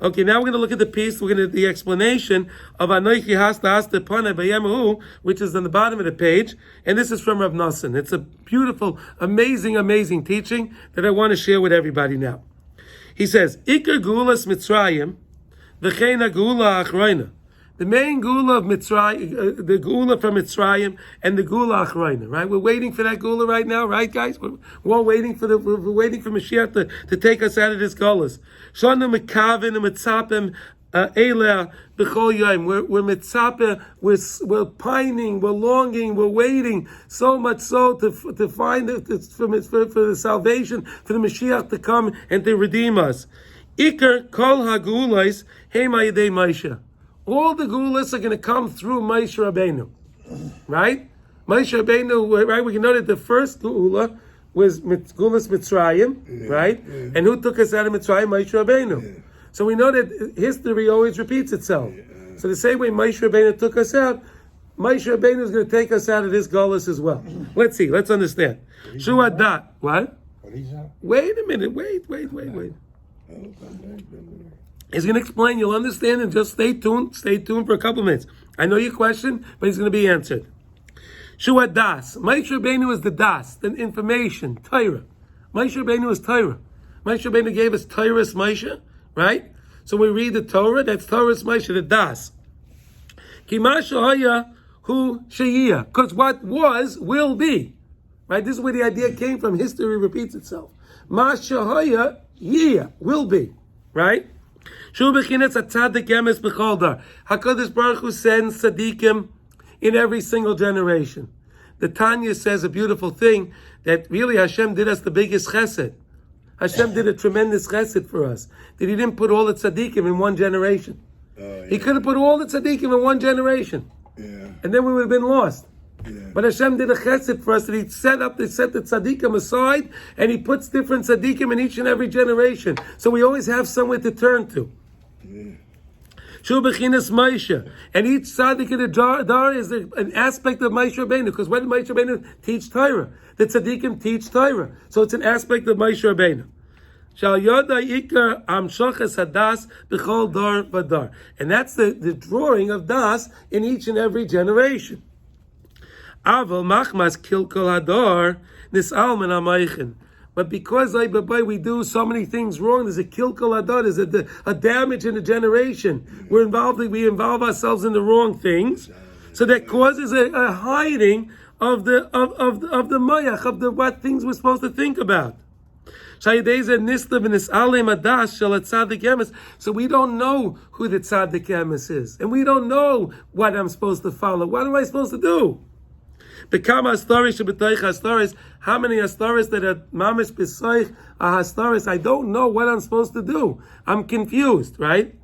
Okay, now we're going to look at the piece. We're going to the explanation of Anoichi Hasta Hasta Pana Bayemahu, which is on the bottom of the page, and this is from Rav Nosson. It's a beautiful, amazing teaching that I want to share with everybody now. He says, Iker Gulas Mitzrayim, V'cheina Gula Achroina. The main Gula of Mitzrayim, the Gula from Mitzrayim, and the Gula Achroina, right? We're waiting for that Gula right now, right, guys? We're all waiting for we're waiting for Mashiach to take us out of this Gulas. Shana Mekavin and Mitzapim Eila B'chol Yom. We're Mitzapim, we're pining, we're longing, we're waiting so much so to find for the salvation, for the Mashiach to come and to redeem us. Iker Kol HaGulais Hema Yedei Moshe. All the gulas are going to come through Moshe Rabbeinu, right? Moshe Rabbeinu, right? We can know that the first gula was gulas Mitzrayim, right? And who took us out of Mitzrayim? Moshe Rabbeinu. So we know that history always repeats itself. So the same way Moshe Rabbeinu took us out, Moshe Rabbeinu is going to take us out of this gulas as well. Let's see. Let's understand. Shuadat. What? Wait a minute. Wait. He's going to explain, you'll understand, and just stay tuned for a couple minutes. I know your question, but it's going to be answered. Shua Das. Moshe Rabbeinu is the Das, the information, Torah. Moshe Rabbeinu is Torah. Moshe Rabbeinu gave us Torah's Moshe, right? So we read the Torah, that's Torah's Moshe, the Das. Kima shahaya hu sheyiyah. Because what was, will be. Right? This is where the idea came from. History repeats itself. Ma shahaya yiyah, will be. Right? HaKadosh Baruch Hu sends tzaddikim in every single generation. The Tanya says a beautiful thing, that really Hashem did us the biggest chesed. Hashem did a tremendous chesed for us. That He didn't put all the tzaddikim in one generation. He could have put all the tzaddikim in one generation. And then we would have been lost. But Hashem did a chesed for us, that He set the tzaddikim aside, and He puts different tzaddikim in each and every generation. So we always have somewhere to turn to. Shu Bechinas Moshe, and each tzaddik in the dar is an aspect of Moshe Rabbeinu. Because when Moshe Rabbeinu teach Torah, the tzaddikim teach Torah, so it's an aspect of Moshe Rabbeinu. Shal Yoda Ikar Amshoches Hadas B'chol Dar V'Dar, and that's the drawing of Das in each and every generation. Aval Machmas Kilkol Hadar Nis'al Min HaMoichin. But because we do so many things wrong, there's a kilkul adar, there's a damage in the generation. We involve ourselves in the wrong things, so that causes a hiding of the mayach, of the what things we're supposed to think about. So we don't know who the tzaddik emes is, and we don't know what I'm supposed to follow. What am I supposed to do? Bekama hastoris shebetoich hastoris. How many hastoris that are mamish besoich are hastoris? I don't know what I'm supposed to do. I'm confused, right?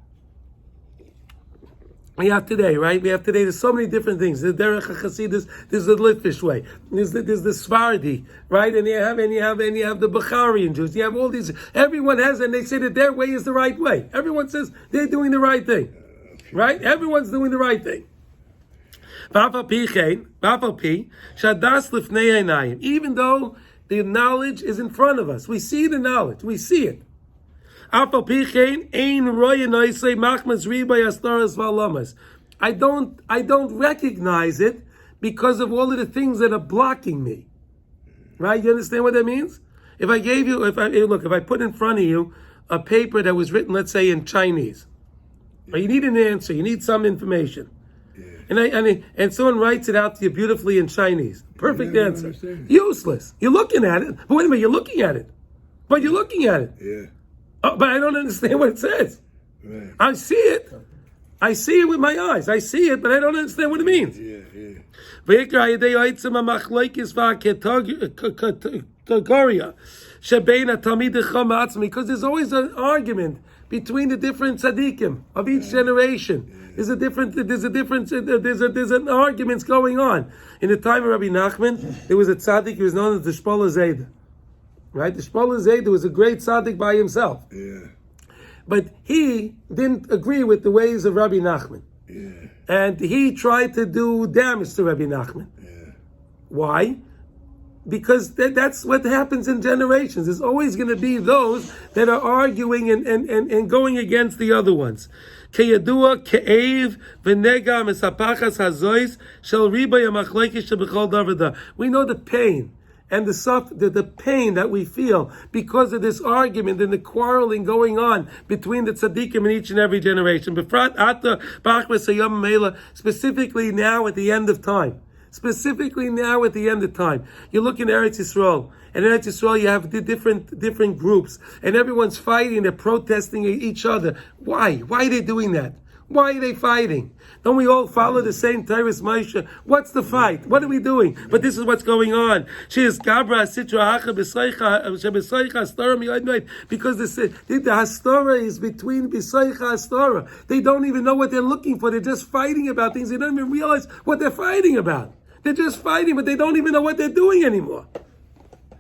We have today, right? There's so many different things. There's derech hachasidus. There's the Litvish way. There's the Sephardi, right? And you have the Bukharian Jews. You have all these. Everyone has, and they say that their way is the right way. Everyone says they're doing the right thing, right? Everyone's doing the right thing. Even though the knowledge is in front of us, we see the knowledge, we see it. I don't recognize it because of all of the things that are blocking me. Right? You understand what that means? If I put in front of you a paper that was written, let's say, in Chinese, or you need an answer, you need some information. And someone writes it out to you beautifully in Chinese. Perfect answer. Useless. You're looking at it. But wait a minute, you're looking at it. But you're looking at it. Yeah. Oh, but I don't understand what it says. Right. I see it. I see it with my eyes. I see it, but I don't understand what it means. Because there's always an argument between the different tzaddikim of each generation. There's an arguments going on. In the time of Rabbi Nachman, there was a tzaddik who was known as the Shpola Zayda. Right? The Shpola Zayda was a great tzaddik by himself. Yeah. But he didn't agree with the ways of Rabbi Nachman. Yeah. And he tried to do damage to Rabbi Nachman. Yeah. Why? because that's what happens in generations. There's always going to be those that are arguing and going against the other ones. Keyadua ke'ev v'nega misapachas hazois shel riba yamachlekish shebechol davada. We know the pain and the pain that we feel because of this argument and the quarreling going on between the tzaddikim in each and every generation. Specifically now at the end of time. Specifically now at the end of time. You look in Eretz Yisrael, and in Eretz Yisrael you have the different groups, and everyone's fighting, they're protesting each other. Why? Why are they doing that? Why are they fighting? Don't we all follow the same Tyrus Moshe? What's the fight? What are we doing? But this is what's going on. Because the Hastara is between B'Seicha Hastara. They don't even know what they're looking for. They're just fighting about things. They don't even realize what they're fighting about. They're just fighting, but they don't even know what they're doing anymore.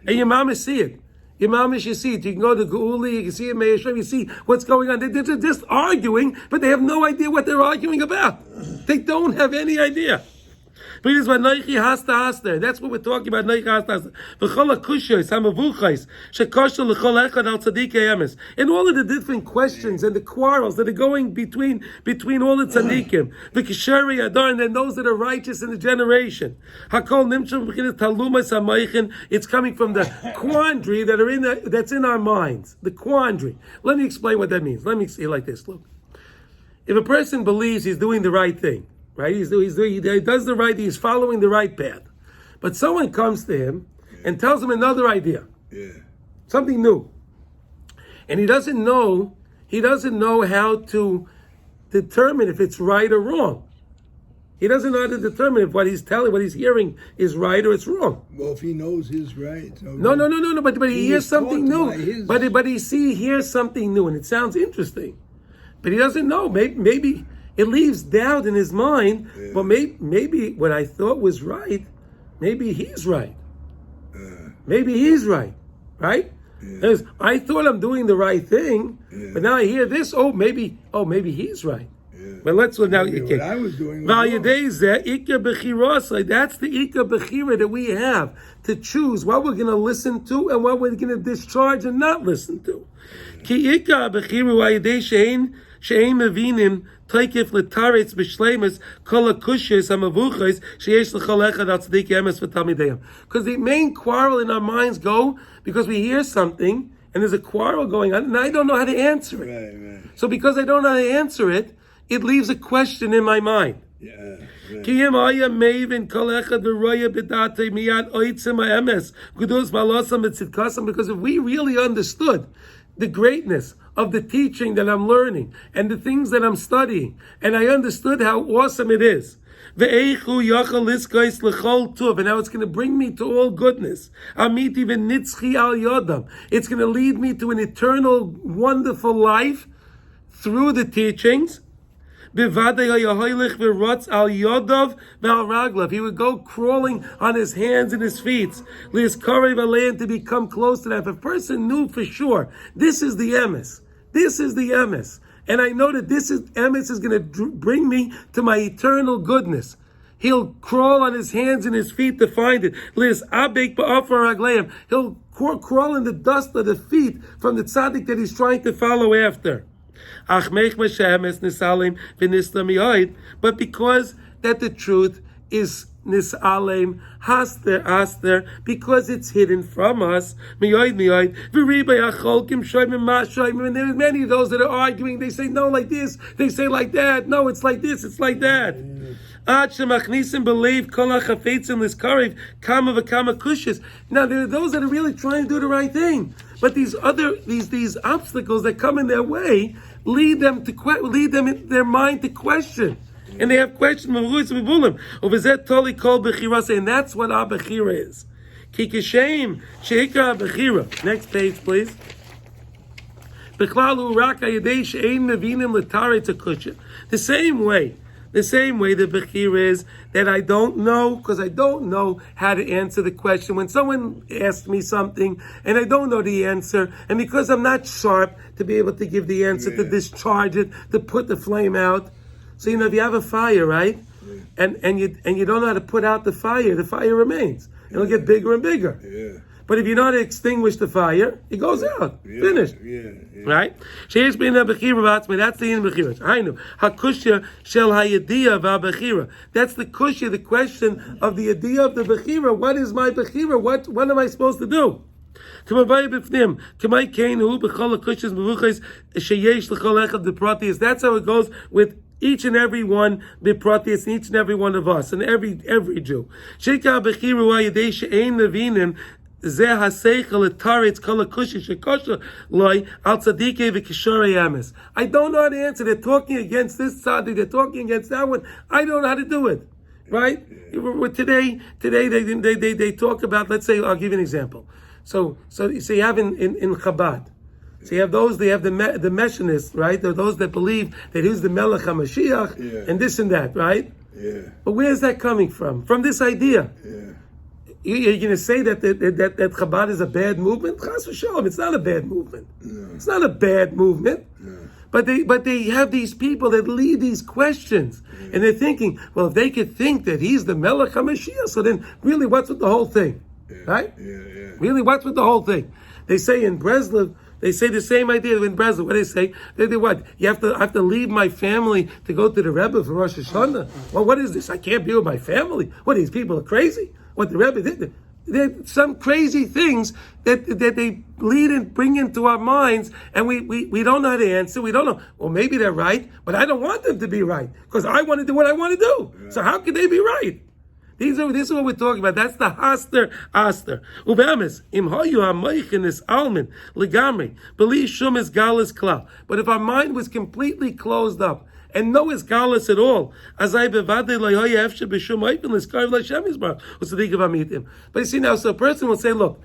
And your mama see it. Your mamish, you see it. You can go to Geuli, you can see it, Meir Shem, you see what's going on. They're just arguing, but they have no idea what they're arguing about. They don't have any idea. But it is what Noichi Hasta Haster. That's what we're talking about. Noichi Hasta Haster. V'chol HaKushos, HaMavuchos, Shekosha L'chol Echad Al Tzadik Emes. And all of the different questions and the quarrels that are going between all the tzaddikim, the Kishari Adar, and then those that are righteous in the generation. Hakol Nimsham B'chinas Talumas HaMeichin. It's coming from the quandary that's in our minds. The quandary. Let me explain what that means. Let me say it like this. Look. If a person believes he's doing the right thing, right? He does the right thing, he's following the right path. But someone comes to him and tells him another idea. Something new. And he doesn't know how to determine if it's right or wrong. He doesn't know how to determine if what he's hearing is right or it's wrong. Well, if he knows his right. No. But he hears something new. But he hears something new, and it sounds interesting. But he doesn't know. Maybe it leaves doubt in his mind. But maybe what I thought was right, maybe he's right. Maybe he's right, right? Because I thought I'm doing the right thing, but now I hear this. Maybe he's right. But let's now. What I was doing. That's the Ika Bechira that we have to choose what we're going to listen to and what we're going to discharge and not listen to. Ki Ika Bechira she'ein mevinim toikif letaretz b'shleimus kol hakushis hamavuchos sheyesh l'chol echad al tzaddik emes v'talmideihem. Because the main quarrel in our minds go because we hear something and there's a quarrel going on and I don't know how to answer it. Right. So because I don't know how to answer it, it leaves a question in my mind. Because if we really understood the greatness of the teaching that I'm learning and the things that I'm studying, and I understood how awesome it is, and now it's going to bring me to all goodness. It's going to lead me to an eternal, wonderful life through the teachings. He would go crawling on his hands and his feet to become close to that. If a person knew for sure, this is the emes. This is the emes. And I know that this emes is going to bring me to my eternal goodness. He'll crawl on his hands and his feet to find it. He'll crawl in the dust of the feet from the tzaddik that he's trying to follow after. But because that the truth is nisalem, haster, because it's hidden from us, and there's many of those that are arguing, they say no like this, they say like that, no it's like this, it's like that. Now there are those that are really trying to do the right thing, but these obstacles that come in their way lead them in their mind to question, and they have questions. And that's what our bechira is. Next page, please. The same way the bechira is that I don't know, because I don't know how to answer the question. When someone asks me something and I don't know the answer, and because I'm not sharp to be able to give the answer, to discharge it, to put the flame out. So if you have a fire, right? And you don't know how to put out the fire remains. It'll get bigger and bigger. Yeah. But if you know how to extinguish the fire, it goes out. Finished. Right? Sheish bein ha-bechira v'atzmai. That's the in bechira. Hainu. Ha-kushya shel ha-yediyah v'ha-bechira. That's the kushya, the question of the idea of the bechira. What is my bechira? What am I supposed to do? That's how it goes with each and every one, Biprotius, each and every one of us, and every Jew. I don't know how to answer. They're talking against this side, they're talking against that one. I don't know how to do it. Right? Today they talk about, let's say, I'll give you an example. So you have in Chabad. So you have those, they have the Messianists, right? They're those that believe that he's the Melech HaMashiach, and this and that, right? Yeah. But where's that coming from? From this idea. Yeah. You're going to say that Chabad is a bad movement? Chas v'shalom, it's not a bad movement. No. It's not a bad movement. No. But they have these people that lead these questions, and they're thinking, well, if they could think that he's the Melech HaMashiach, so then really what's with the whole thing? Right? Yeah. Really, what's with the whole thing? They say in Breslov, they say the same idea in Breslov. What do they say? They what? You have to leave my family to go to the Rebbe for Rosh Hashanah. Well, what is this? I can't be with my family. What, these people are crazy? What the Rebbe did? There's some crazy things that they lead and bring into our minds, and we don't know how to answer. We don't know. Well, maybe they're right, but I don't want them to be right because I want to do what I want to do. Yeah. So how can they be right? This is what we're talking about. That's the Aster. Ube'emes, im hayu ha'moichenes almin legamri, b'li shum esgalis klal. But if our mind was completely closed up and no esgalis at all, azay bevadei lo yaya efshe b'shum oifen l'skarev l'Hashem yisbarach u'tzidik v'amitim. But you see now, so a person will say, look,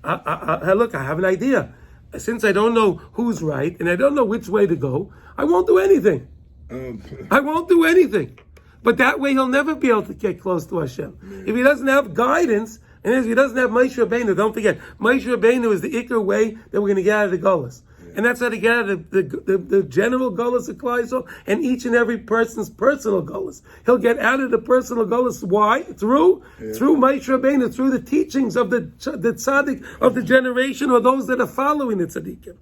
I have an idea. Since I don't know who's right and I don't know which way to go, I won't do anything. I won't do anything. But that way he'll never be able to get close to Hashem. If he doesn't have guidance, and if he doesn't have Moshe Rabbeinu, don't forget, Moshe Rabbeinu is the ikar way that we're going to get out of the Golas. And that's how to get out of the general Golas of Klal Yisrael and each and every person's personal Golas. He'll get out of the personal Golas. Why? Through Moshe Rabbeinu, through the teachings of the Tzaddik of the generation or those that are following the Tzaddikim.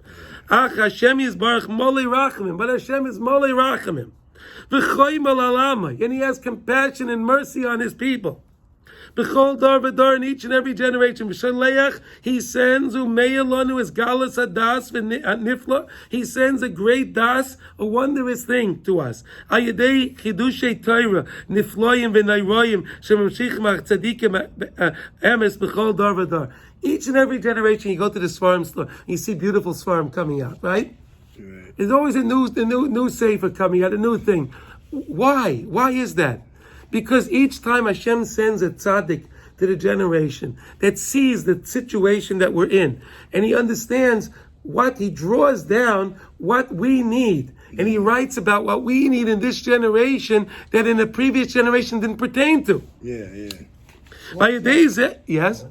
Ach, Hashem Yisbarach Molei Rachamim. But Hashem is Molei Rachamim. And he has compassion and mercy on his people. B'chol dar v'dar, in each and every generation. V'shaleach, he sends u'meyalonu es galus hadas v'nifla. He sends a great das, a wondrous thing to us. Ayedei chidushay Torah nifloyim v'nayroyim shemamshich mach tzadikim emes b'chol dar v'dar. Each and every generation, you go to the Svarim store, you see beautiful Svarim coming out, right? There's always a new sefer coming out, a new thing. Why? Why is that? Because each time Hashem sends a tzaddik to the generation that sees the situation that we're in, and he understands he draws down what we need, and he writes about what we need in this generation that in the previous generation didn't pertain to. Yeah. By your days, yes?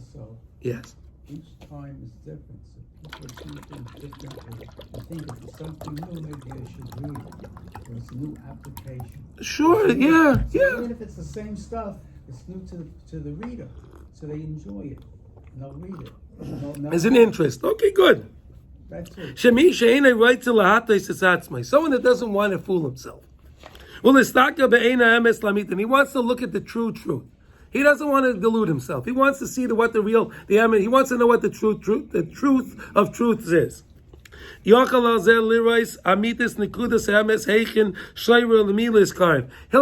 Yes. Each time is different, so people see things differently. I think if it's something new, maybe I should read it. Or it's a new application. Sure, yeah. Even if it's the same stuff, it's new to the reader, so they enjoy it and they'll read it. As an interest. Okay, good. That's it. Someone that doesn't want to fool himself. And he wants to look at the true truth. He doesn't want to delude himself. He wants to see he wants to know what the truth of truths is. He'll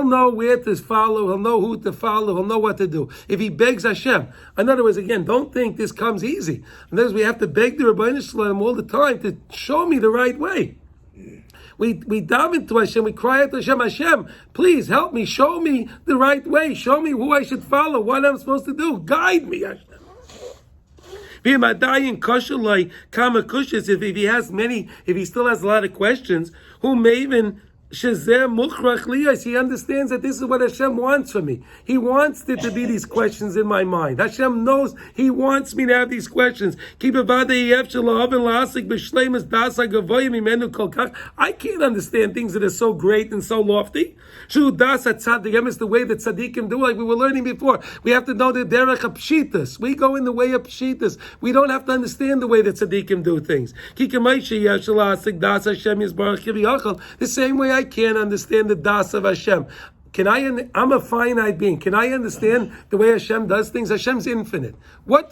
know where to follow, he'll know who to follow, he'll know what to do. If he begs Hashem. In other words, again, don't think this comes easy. In other words, we have to beg the Rebbeinu Shalom all the time to show me the right way. We daven to Hashem, we cry out to Hashem, Hashem, please help me, show me the right way, show me who I should follow, what I'm supposed to do, guide me, Hashem. If he still has a lot of questions, who maven Shezeh mukhrach liyos. He understands that this is what Hashem wants from me. He wants there to be these questions in my mind. Hashem knows He wants me to have these questions. I can't understand things that are so great and so lofty. Shu das tzaddikim is the way that tzaddikim do, like we were learning before. We have to know the derech pshitas. We go in the way of pshitas. We don't have to understand the way that tzaddikim do things. The same way I can't understand the das of Hashem. I'm a finite being. Can I understand the way Hashem does things? Hashem's infinite. What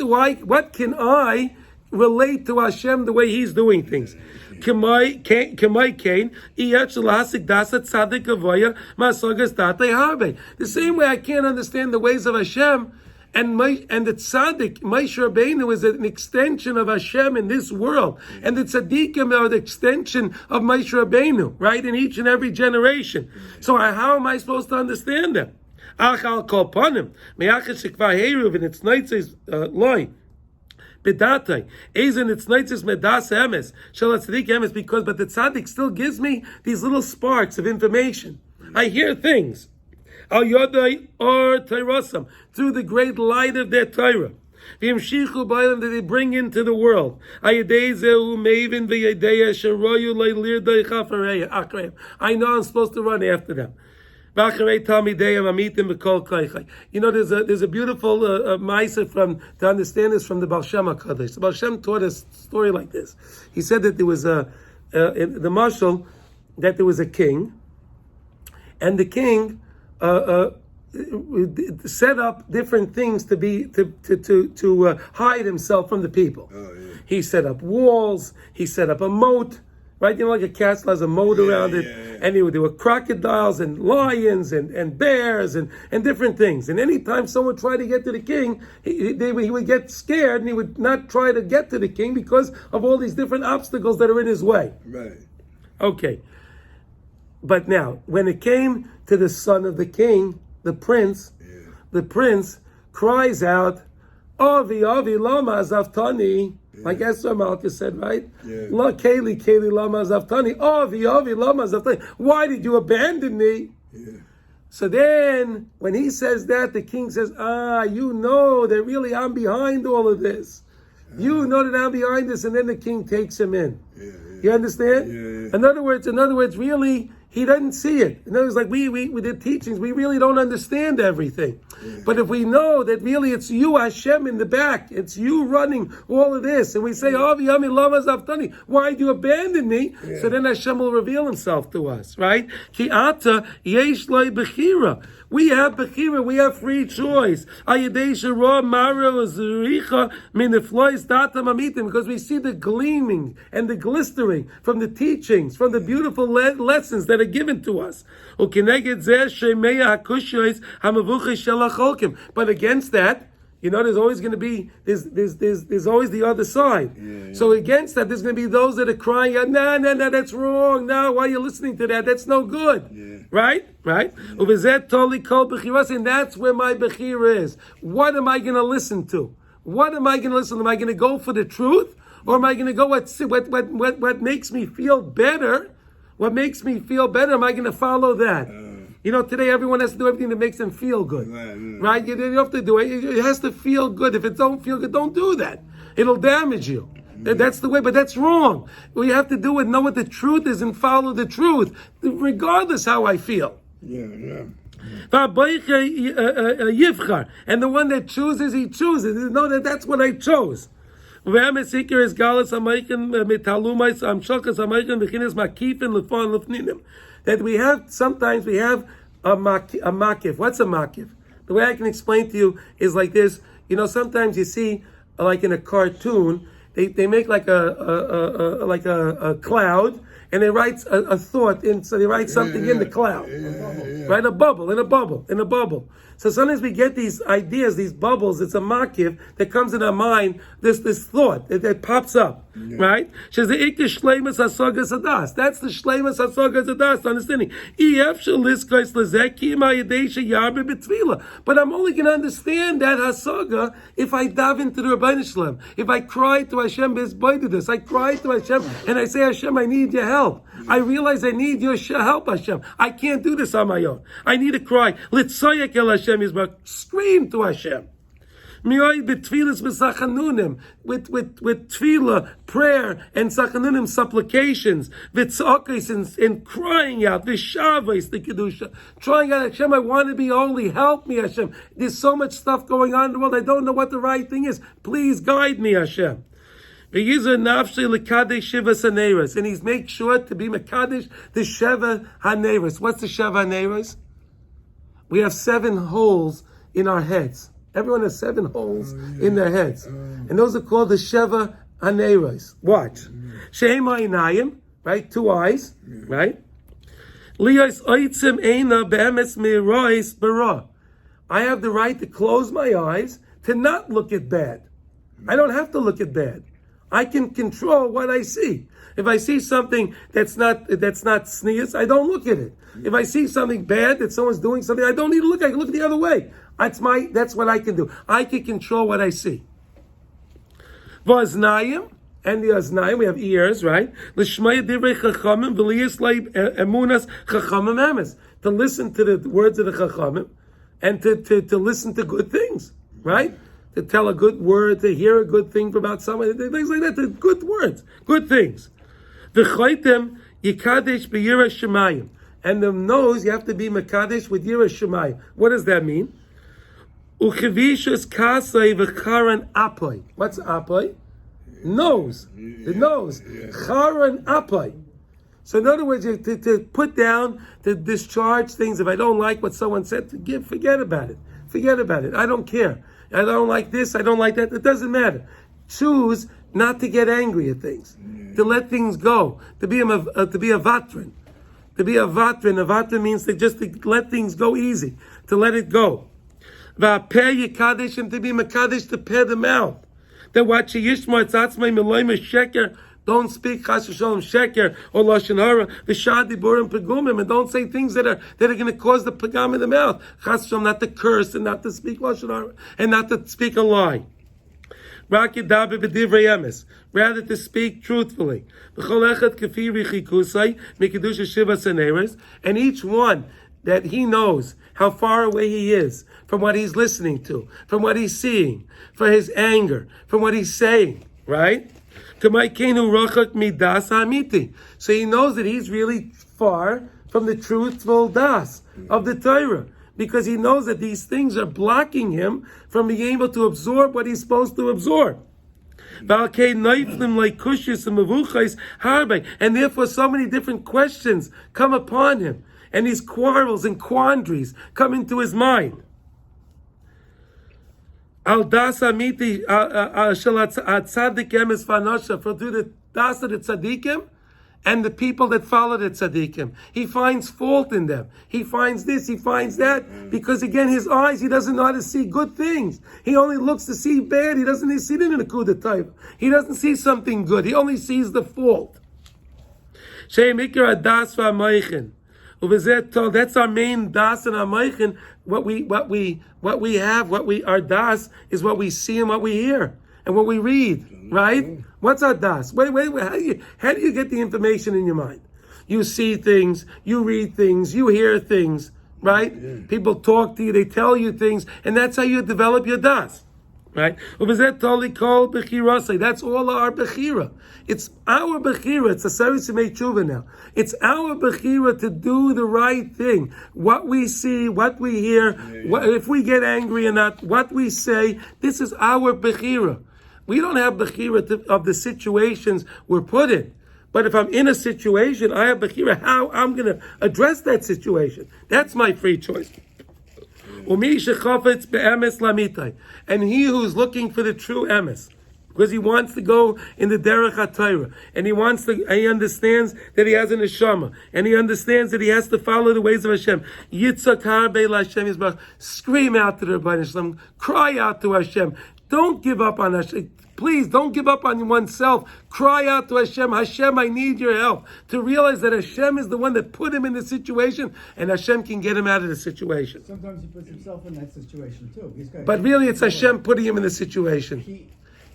can I relate to Hashem the way He's doing things? The same way I can't understand the ways of Hashem, and the tzaddik, Moshe Rabbeinu, is an extension of Hashem in this world, and the tzaddikim are the extension of Moshe Rabbeinu, right, in each and every generation. So how am I supposed to understand them? Achal kol panim, me'achas shekvar heruv, and its nights loy. Bedatai, ezen its nights medas emes, shall tzaddik emes, because but the tzaddik still gives me these little sparks of information. I hear things. Al Yodai or Tairasam, through the great light of their Torah. V'yamshichu b'aylam, that they bring into the world. Ayadei zehu meivin v'yadeya sheroyu le'lirdei chafareya achreim. I know I'm supposed to run after them. V'acharei talmideyam amitim b'kol kleichai. You know, there's a beautiful ma'aser to understand this from the Baal Shem HaKadosh. The Baal Shem taught us a story like this. He said that there was in the mashal, that there was a king, and the king set up different things to hide himself from the people. Oh, yeah. He set up walls. He set up a moat, right? You know, like a castle has a moat around it. Yeah. And there were crocodiles and lions and bears and different things. And anytime someone tried to get to the king, he would get scared and he would not try to get to the king because of all these different obstacles that are in his way. Right. Okay. But now, when it came to the son of the king, the prince cries out, Avi, Avi, lama zaftani, like Esther Malka said, right? La Keli, Keli, lama zaftani, Avi, Avi, lama zaftani. Why did you abandon me? Yeah. So then, when he says that, the king says, you know that really I'm behind all of this. You know that I'm behind this, and then the king takes him in. You understand? In other words, really, he doesn't see it. In other words, like we with the teachings, we really don't understand everything. But if we know that really it's you, Hashem, in the back, it's you running all of this, and we say, Avi, Ami, Lama Zaftani, why did you abandon me? So then Hashem will reveal Himself to us, right? Ki ata yesh loi bechira. We have bechira, we have free choice. Because we see the gleaming and the glistering from the teachings, from the beautiful lessons that are given to us. But against that, you know, there's always going to be there's always the other side. So against that, there's going to be those that are crying out, no, that's wrong. No, why are you listening to that? That's no good. Right? And that's where my bechira is. What am I going to listen to? What am I going to listen to? Am I going to go for the truth, or am I going to go what makes me feel better? What makes me feel better? Am I going to follow that? You know, today everyone has to do everything that makes them feel good, right? You have to do it. It has to feel good. If it don't feel good, don't do that. It'll damage you. That's the way, but that's wrong. We have to do it, know what the truth is, and follow the truth, regardless how I feel. And the one that chooses, he chooses. Know that that's what I chose. That sometimes we have a makif. What's a makif? The way I can explain to you is like this. You know, sometimes you see, like in a cartoon, they make like a cloud, and they write a thought in. So they write something in the cloud. right? A bubble, in a bubble, in a bubble. So sometimes we get these ideas, these bubbles. It's a makiv that comes in our mind. This thought that pops up, right? That's the shleimus hasagas. That's the shleimus hasagas adas. Understanding? But I'm only going to understand that hasaga if I dive into the Rebbeinu Shalom. If I cry to Hashem, Hisbodidus. I cry to Hashem and I say, Hashem, I need your help. I realize I need your help, Hashem. I can't do this on my own. I need to cry. Litzoyak el Hashem Yisbarach. Scream to Hashem. With tefillah, prayer, and sachanunim, supplications, v'tzakos, and crying out, v'shavos, the kedusha, trying out, Hashem, I want to be holy, help me, Hashem. There's so much stuff going on in the world, I don't know what the right thing is. Please guide me, Hashem. And he's make sure to be mekadesh the sheva haneros. What's the sheva haneros? We have 7 holes in our heads. Everyone has 7 holes in their heads. And those are called the sheva haneros. Watch. Shehem ha'inayim, right? 2 eyes, right? Lios oitzim eina be'emes mi'rois bara. I have the right to close my eyes to not look at bad. I don't have to look at bad. I can control what I see. If I see something that's not sneeze, I don't look at it. If I see something bad that someone's doing something, I don't need to look. I can look the other way. That's what I can do. I can control what I see. V'aznayim, and the aznayim, we have ears, right? L'shmaya divrei chachamim v'liyis leib emunas chachamim emes. To listen to the words of the chachamim, and to listen to good things, right? To tell a good word, to hear a good thing about someone, things like that. Good words, good things. V'chaytem yikadesh b'yira shemayim. And the nose, you have to be mekadesh with yira shemayim. What does that mean? Uchevishus kasei v'charan apoy. What's apoy? Nose. The nose. Charan apoy. So in other words, to put down, to discharge things. If I don't like what someone said, forget about it. Forget about it. I don't care. I don't like this, I don't like that. It doesn't matter. Choose not to get angry at things. To let things go. To be a vatran. To be a vatran. A vatran means to let things go easy. To let it go. V'apeh yikadesh, and to be mekadesh, to pay the mouth. That what yishma etzatzmei meloyim sheker. Don't speak chas v'shalom sheker or lashon hara v'shad diburim pegumim, and don't say things that are going to cause the pagam in the mouth. Chas v'shalom, not to curse and not to speak lashon hara and not to speak a lie. Rak yadaber b'divrei emes, rather to speak truthfully. V'chol echad kafi richikusai mikedusha shiva seneres, and each one that he knows how far away he is from what he's listening to, from what he's seeing, from his anger, from what he's saying, right? So he knows that he's really far from the truthful das of the Torah, because he knows that these things are blocking him from being able to absorb what he's supposed to absorb. And therefore so many different questions come upon him, and these quarrels and quandaries come into his mind. Al das amiti shel tzadikim es fanosha, for through the das of the tzadikim and the people that follow the tzadikim, he finds fault in them. He finds this, he finds that, because again, his eyes, he doesn't know how to see good things. He only looks to see bad. He doesn't see it in the kuda type. He doesn't see something good. He only sees the fault. She'em ikar das v'amaychin. That's our main das and our meichin. Our das is what we see and what we hear and what we read, right? What's our das? Wait, how do you get the information in your mind? You see things, you read things, you hear things, right? Yeah. People talk to you, they tell you things, and that's how you develop your das. Right? That's all our bechira. It's our bechira. It's a service to make tshuva now. It's our bechira to do the right thing. What we see, what we hear, if we get angry or not, what we say, this is our bechira. We don't have bechira of the situations we're put in. But if I'm in a situation, I have bechira how I'm going to address that situation. That's my free choice. And he who's looking for the true emes, because he wants to go in the derech HaTorah, and he understands that he has an neshama, and he understands that he has to follow the ways of Hashem. Yitzhak harbe LaHashem Yisbarach. Scream out to the Rebbeinu Shalom, cry out to Hashem. Don't give up on Hashem. Please don't give up on oneself. Cry out to Hashem. Hashem, I need your help. To realize that Hashem is the one that put him in the situation, and Hashem can get him out of the situation. Sometimes he puts himself in that situation too. But really, it's Hashem putting him in the situation.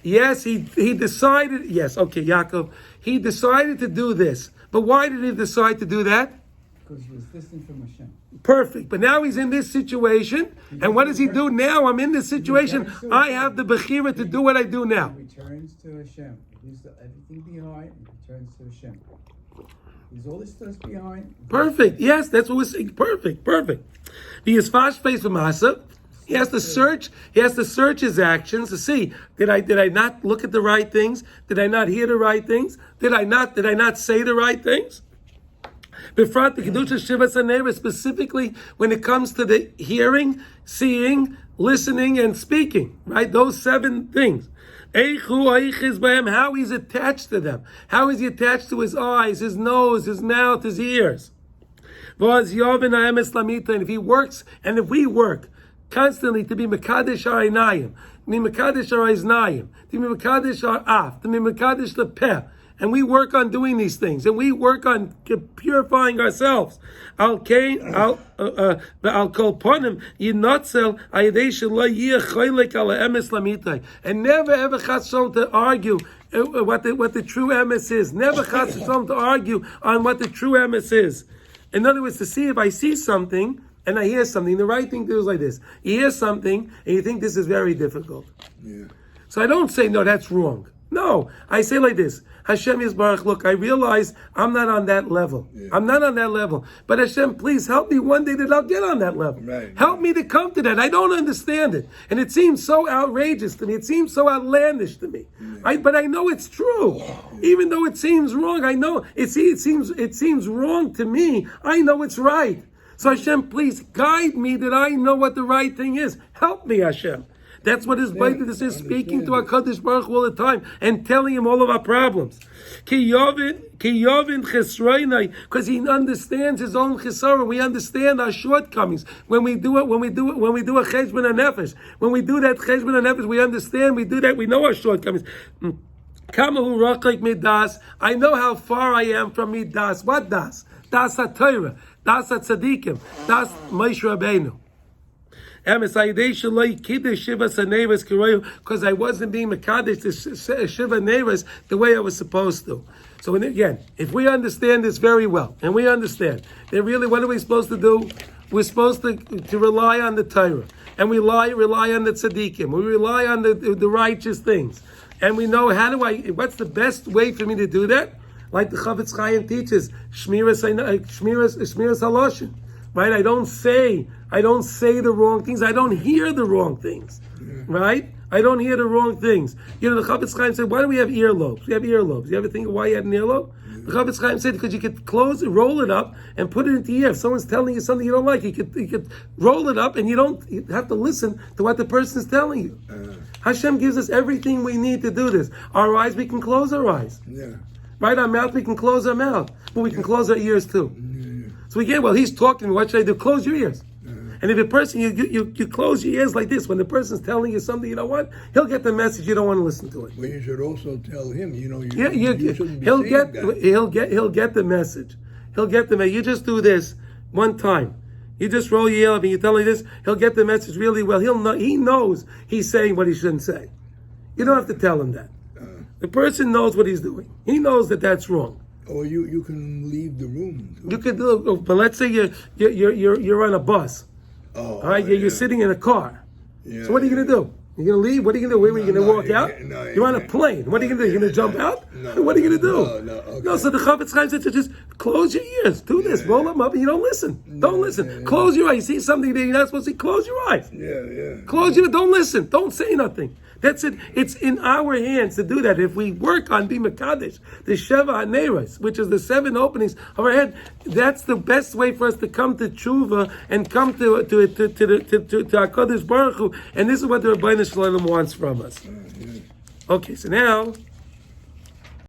Yes, he decided. Yes, okay, Yaakov. He decided to do this. But why did he decide to do that? Because he was distant from Hashem. Perfect. But now he's in this situation. And what does he do now? I'm in this situation. I have the bechira to do what I do now. He returns to Hashem. He leaves everything behind and returns to Hashem. He's all this stuff behind. Perfect. Yes, that's what we're saying. Perfect. He is fast faced with Masa. He has to search. He has to search his actions to see, did I not look at the right things? Did I not hear the right things? Did I not say the right things? Befrat the kedusha shivas hanera, specifically when it comes to the hearing, seeing, listening, and speaking. Right, those 7 things. How he's attached to them. How is he attached to his eyes, his nose, his mouth, his ears? And if he works, and if we work constantly to be mekadesh our einayim, to be mekadesh our eiznayim, to be mekadesh our af, to be mekadesh the peh, and we work on doing these things, and we work on purifying ourselves. I'll call upon him. And never ever chasson to argue what the true emes is. Never chasson to argue on what the true emes is. In other words, to see if I see something and I hear something, the right thing to do is like this. You hear something and you think this is very difficult. Yeah. So I don't say, no, that's wrong. No, I say like this. Hashem Yisbarach, look, I realize I'm not on that level. Yeah. I'm not on that level. But Hashem, please help me one day that I'll get on that level. Right. Help me to come to that. I don't understand it. And it seems so outrageous to me. It seems so outlandish to me. Yeah. But I know it's true. Yeah. Even though it seems wrong, I know it seems wrong to me. I know it's right. So Hashem, please guide me that I know what the right thing is. Help me, Hashem. That's what his Hisbodidus is, speaking to HaKadosh Baruch Hu all the time and telling him all of our problems. Because he understands his own chesara. We understand our shortcomings when we do a cheshbon hanefesh. When we do that cheshbon hanefesh, we understand. We do that. We know our shortcomings. Kamahu rachik midas. I know how far I am from midas. What das? Das HaTorah. Das HaTzadikim. Das Moshe Rabbeinu. Because I wasn't being mekadesh to shiva neighbors the way I was supposed to. So again, if we understand this very well, and we understand that really, what are we supposed to do? We're supposed to rely on the Torah, and we rely on the tzaddikim. We rely on the righteous things, and we know what's the best way for me to do that? Like the Chavetz Chaim teaches, shmiras haloshin. Right? I don't say the wrong things. I don't hear the wrong things. Yeah. Right? I don't hear the wrong things. You know, the Chavetz Chaim said, why do we have earlobes? We have earlobes. You ever think of why you had an earlobe? Yeah. The Chavetz Chaim said, because you could close it, roll it up, and put it into the ear. If someone's telling you something you don't like, you could roll it up, and you have to listen to what the person's telling you. Hashem gives us everything we need to do this. Our eyes, we can close our eyes. Yeah. Right? Our mouth, we can close our mouth. But we can close our ears too. So he's talking, what should I do? Close your ears. And if a person, you close your ears like this, when the person's telling you something, you know what? He'll get the message, you don't want to listen to it. Well, you should also tell him, you shouldn't be he'll get the message. He'll get the message. You just do this one time. You just roll your ear up and you tell him this, he'll get the message really well. He knows he's saying what he shouldn't say. You don't have to tell him that. The person knows what he's doing. He knows that that's wrong. Or you can leave the room. You could, but let's say you're on a bus. Oh, all right, you're sitting in a car. Yeah, so what are you going to do? You're going to leave? What are you going to do? Where are you going to walk out? You're on a plane. What are you going to do? You're going to jump out? No. What are you going to do? Okay. No, so the Chavetz Chaim said to just close your ears. Do this. Roll them up and you don't listen. Don't listen. Close your eyes. You see something that you're not supposed to see? Close your eyes. Yeah. Close your eyes. Don't listen. Don't say nothing. That's it. It's in our hands to do that. If we work on Bima Kaddish, the Sheva HaNeiros, which is the 7 openings of our head, that's the best way for us to come to Tshuva and come to HaKadosh Baruch Hu. And this is what the Rebbeinu Shalom wants from us. Okay, so now